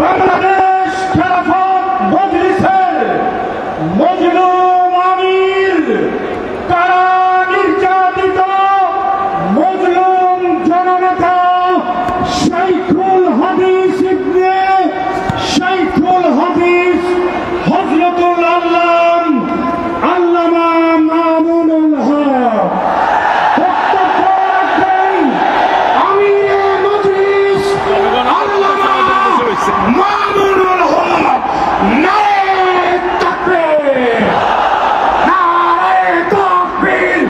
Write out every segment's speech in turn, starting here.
বাংলাদেশ খেলাফত মজলিসের মজলুম আমির, কারা নির্যাতিত মজলুম জননেতা শাইখুল হাদিস ইবনে শাইখুল হাদিস হযরতুল আল্লাম আল্লামা মামুনুল হক বক্তব্য রাখবেন আমিরে মজলিস আল্লামা মামুনুল হক। নারে তাকবীর, নারে তাকবীর,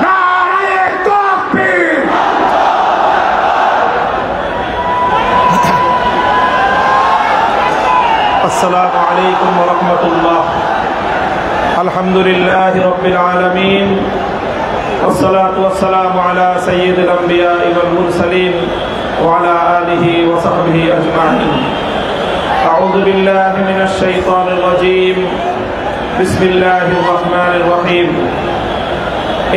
নারে তাকবীর। السلام عليكم ورحمة الله. الحمد لله رب العالمين والصلاة والسلام على سيد الأنبياء والمرسلين وعلى آله وصحبه أجمعين. أعوذ بالله من الشيطان الرجيم. بسم الله الرحمن الرحيم.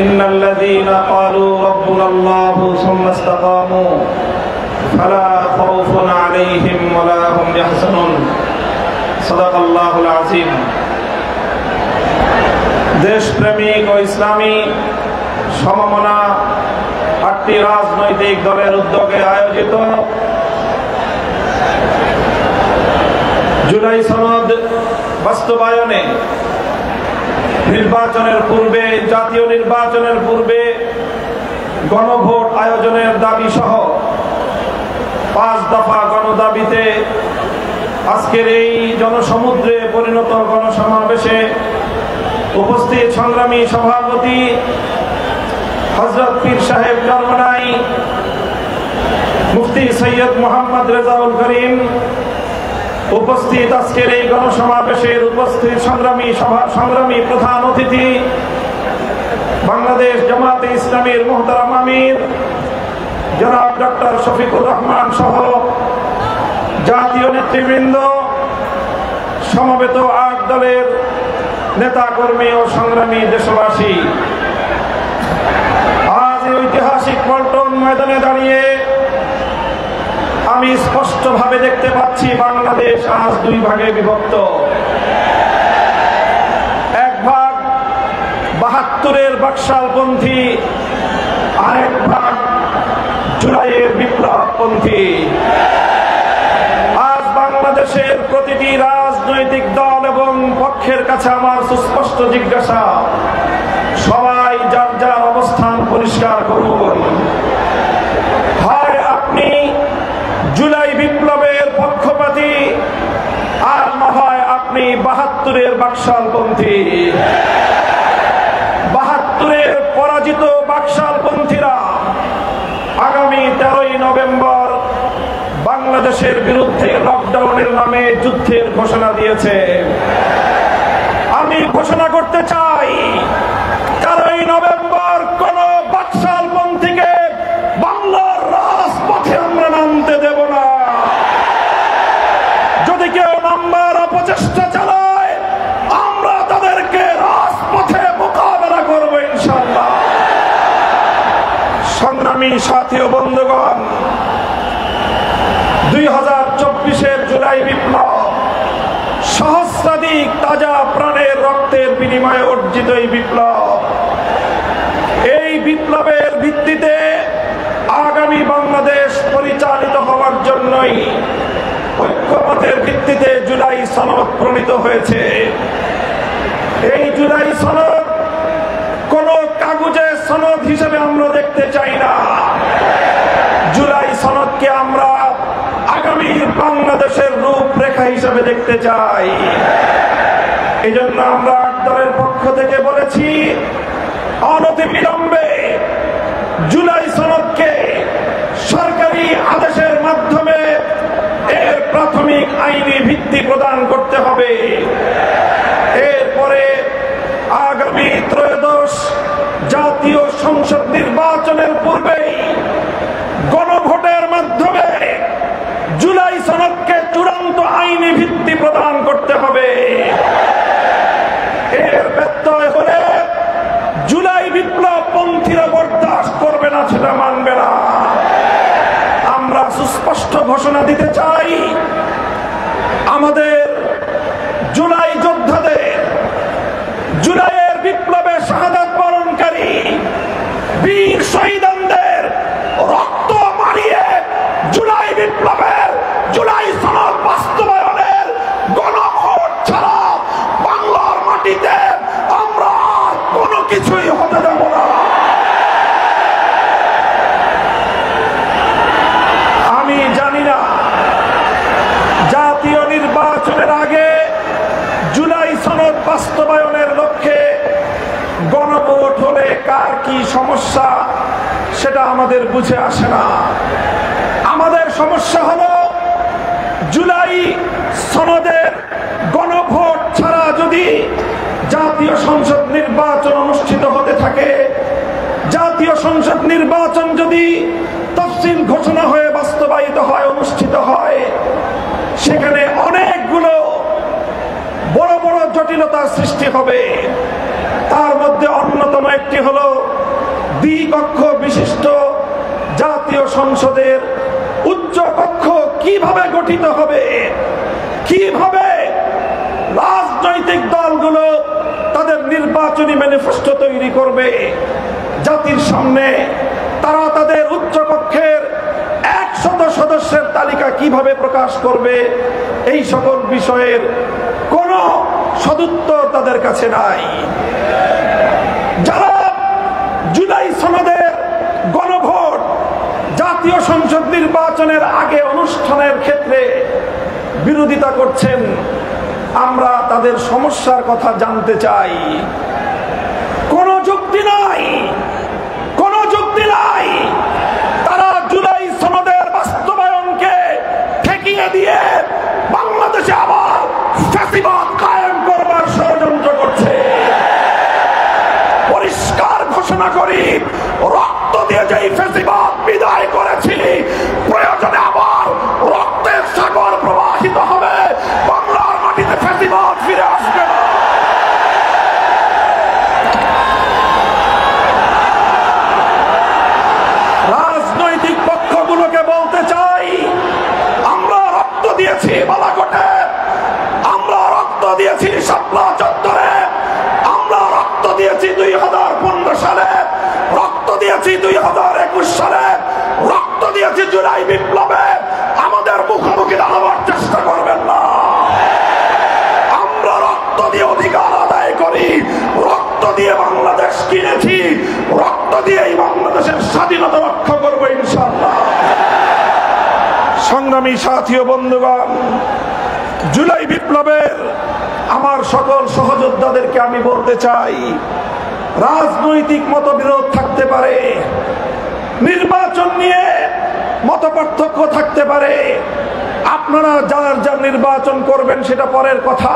إن الذين قالوا ربنا الله ثم استقاموا فلا خوف عليهم ولا هم يحزنون. সাদাকাল্লাহুল আযীম। দেশপ্রেমিক ও ইসলামী সমমনা 8টি রাজনৈতিক দলের উদ্যোগে আয়োজিত জুলাই সনদ বাস্তবায়নে নির্বাচনের পূর্বে, জাতীয় নির্বাচনের পূর্বে গণভোট আয়োজনের দাবি সহ 5 দফা গণদাবিতে আজকের এই জনসমুদ্রে পরিণত গণসমাবেশে উপস্থিত সংগ্রামী সভাপতি হযরত পীর সাহেব চরমনাই মুফতি সৈয়দ মোহাম্মদ রেজাউল করিম, উপস্থিত আজকের এই গণসমাবেশের উপস্থিত সংগ্রামী প্রধান অতিথি বাংলাদেশ জামাতে ইসলামীর মুহতারাম আমির জনাব ডক্টর শফিকুর রহমান সহ জাতীয় নেতৃবৃন্দ, সমবেত 8 দলের নেতা কর্মী ও সংগ্রামী দেশবাসী, আজ এই ঐতিহাসিক পল্টন ময়দানে দাঁড়িয়ে আমি স্পষ্টভাবে দেখতে পাচ্ছি বাংলাদেশ আজ 2 ভাগে বিভক্ত। এক ভাগ 72-এর বাকশালপন্থী, আরেক ভাগ জুলাইয়ের বিপ্লবপন্থী। বাংলাদেশের প্রতিটি রাজনৈতিক দল এবং পক্ষের কাছে আমার সুস্পষ্ট জিজ্ঞাসা, সবাই যার যার অবস্থান পরিষ্কার করুন। হয় আপনি জুলাই বিপ্লবের পক্ষপাতী, আর না হয় আপনি 72-এর বাকশালপন্থী। 72-এর পরাজিত বাকশালপন্থীরা আগামী 13ই নভেম্বর বাংলাদেশের বিরুদ্ধে লকডাউনের নামে যুদ্ধের ঘোষণা দিয়েছে। আমি ঘোষণা করতে চাই, 13ই নভেম্বর কোন বাকশালপন্থীকে বাংলার রাজপথে আমরা নামতে দেব না। যদি কেউ নামবার অপচেষ্টা চালায়, আমরা তাদেরকে রাজপথে মোকাবেলা করব ইনশাআল্লাহ। সংগ্রামী সাথী ও বন্ধুগণ, 2024-এর জুলাই বিপ্লব সহস্রাধিক তাজা প্রাণের রক্তের বিনিময়ে অর্জিত এই বিপ্লব। এই বিপ্লবের ভিত্তিতে আগামী বাংলাদেশ পরিচালিত হওয়ার জন্যই ঐক্যমতের ভিত্তিতে জুলাই সনদ প্রণীত হয়েছে। এই জুলাই সনদ কোন কাগজের সনদ হিসেবে আমরা দেখতে চাই না। জুলাই সনদকে আমরা আগামী বাংলাদেশের রূপরেখা হিসেবে দেখতে চাই। এই জন্য আমরা 8 দলের পক্ষ থেকে বলেছি, অনতিবিলম্বে জুলাই সনদকে সরকারি আদেশের মাধ্যমে এর প্রাথমিক আইনি ভিত্তি প্রদান করতে হবে। এরপরে আগামী 13শ জাতীয় সংসদ নির্বাচনের পূর্বেই গণভোটের মাধ্যমে জুলাই সনদকে চূড়ান্ত আইনি ভিত্তি প্রদান করতে হবে। এর ব্যত্যয় হলে জুলাই বিপ্লব পন্থীরা বরদাস্ত করবে না, সেটা মানবে না। আমরা সুস্পষ্ট স্পষ্ট ঘোষণা দিতে চাই, আমাদের জুলাই যোদ্ধাদের, জুলাইয়ের বিপ্লবে শাহাদাত বরণকারী বীর শহীদদের রক্ত মারিয়ে জুলাই বিপ্লবের, জুলাই সনদ বাস্তবায়নের গণভোট ছাড়া বাংলার মাটিতে আমরা আর কোনো কিছুই হতে দেব না। আমি জানি না জাতীয় নির্বাচনের আগে জুলাই সনদ বাস্তবায়নের লক্ষ্যে গণভোট হলে কার কি সমস্যা সেটা আমাদের বুঝে আসে না। আমাদের সমস্যা হলো জুলাই সনদের গণভোট ছাড়া যদি জাতীয় সংসদ নির্বাচন অনুষ্ঠিত হতে থাকে, জাতীয় সংসদ নির্বাচন যদি তফসিল ঘোষণা হয়ে বাস্তবায়িত হয়, অনুষ্ঠিত হয়, সেখানে অনেকগুলো বড় বড় জটিলতার সৃষ্টি হবে। তার মধ্যে অন্যতম একটি হলো দ্বিকক্ষ বিশিষ্ট জাতীয় সংসদের উচ্চ কক্ষ কিভাবে গঠিত হবে, কিভাবে রাজনৈতিক দলগুলো তাদের নির্বাচনী ম্যানিফেস্টো তৈরি করবে, জাতির সামনে তারা তাদের উচ্চ কক্ষের 100 সদস্যের তালিকা কিভাবে প্রকাশ করবে, এই সকল বিষয়ের কোনো সদুত্তর তাদের কাছে নাই। যারা জুলাই সনদের গণভোট জাতীয় সংসদ নির্বাচনের আগে অনুষ্ঠানের ক্ষেত্রে বিরোধিতা করছেন, আমরা তাদের সমস্যার কথা জানতে চাই। কোনো যুক্তি নাই, কোনো যুক্তি নাই। তারা জুলাই সনদের বাস্তবায়নকে ঠেকিয়ে দিয়ে বাংলাদেশে আবার ফ্যাসিবাদ কায়েম করবার ষড়যন্ত্র করছে। পরিষ্কার ঘোষণা করি, রক্ত দিয়ে যেই ফ্যাসিবাদ বিদায় করেছি, প্রয়োজনে আবার রক্তের সাগর প্রবাহিত হবে, বাংলার মাটিতে ফ্যাসিবাদ ফিরে আসবে না। রাজনৈতিক পক্ষগুলোকে বলতে চাই, আমরা রক্ত দিয়েছি বালাকোটে, আমরা রক্ত দিয়েছি শাপলা চত্বরে, আমরা রক্ত দিয়েছি 2015 সালে, রক্ত দিয়েছি 2021 সালে, রক্ত দিয়েছি জুলাই বিপ্লবে। আমাদের মুখোমুখি দাঁড়াবার চেষ্টা করবেন না। আমরা রক্ত দিয়ে অধিকার আদায় করি, রক্ত দিয়ে বাংলাদেশ কিনেছি, রক্ত দিয়ে এই বাংলাদেশের স্বাধীনতা রক্ষা করবো ইনশাআল্লাহ। সংগ্রামী সাথী ও বন্ধুগণ, জুলাই বিপ্লবের আমার সকল সহযোদ্ধাদেরকে আমি বলতে চাই, রাজনৈতিক মতবিরোধ থাকতে পারে, নির্বাচন নিয়ে মতপার্থক্য থাকতে পারে, আপনারা যার যার নির্বাচন করবেন সেটা পরের কথা।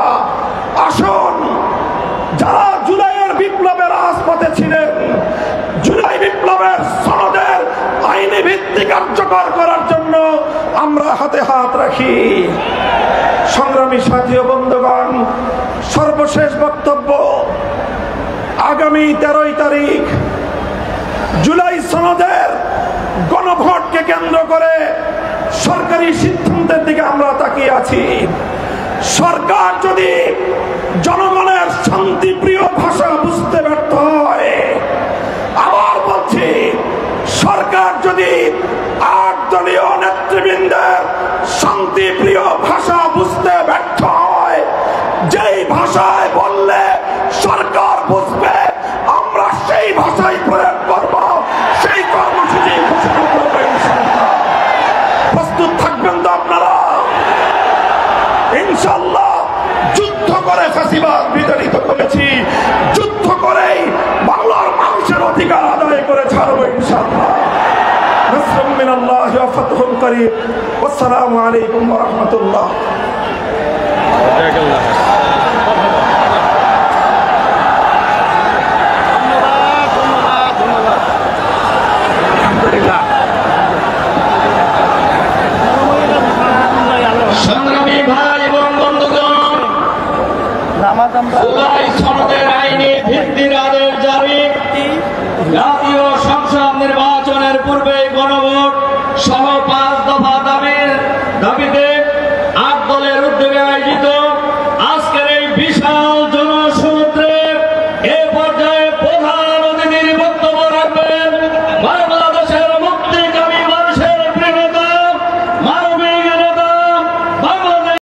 আসুন, যারা জুলাইয়ের বিপ্লবের রাজপথে ছিলেন, জুলাই বিপ্লবের সনদের আইনি ভিত্তি কার্যকর করার জন্য আমরা হাতে হাত রাখি। সংগ্রামী সাথী ও বন্ধুগণ, সর্বশেষ বক্তব্য, আগামী 13 তারিখ জুলাই সনদের গণভোটকে কেন্দ্র করে সরকারি সিদ্ধান্তের দিকে আমরা তাকিয়ে আছি। সরকার যদি জনগণের শান্তিপ্রিয় ভাষা বুঝতে ব্যর্থ হয়, আবার বলছি, সরকার যদি 8 দলীয় নেতৃবৃন্দের শান্তিপ্রিয় ভাষা বুঝতে ব্যর্থ হয়, যেই ভাষায় বললে সরকার বুঝবে, আমরা সেই ভাষাই প্রয়োগ করব, সেই কর্মসূচি ঘোষণা করব ইনশাআল্লাহ। প্রস্তুত থাকবেন তো আপনারা? ইনশাআল্লাহ যুদ্ধ করে ফ্যাসিবাদ বিতাড়িত করেছি, যুদ্ধ করেই বাংলার মানুষের অধিকার আদায় করে ছাড়বো ইনশাআল্লাহ। নাসরুম মিনাল্লাহি ওয়া ফাতহুন করিব। আসসালামু আলাইকুম ওয়া রাহমাতুল্লাহ। সংগ্রামী ভাই এবং বন্ধুগণ, জুলাই সনদের আইনি ভিত্তির আদেশ জারি, জাতীয় সংসদ নির্বাচনের পূর্বে গণভোট সহ 5 দফা দাবি নিশান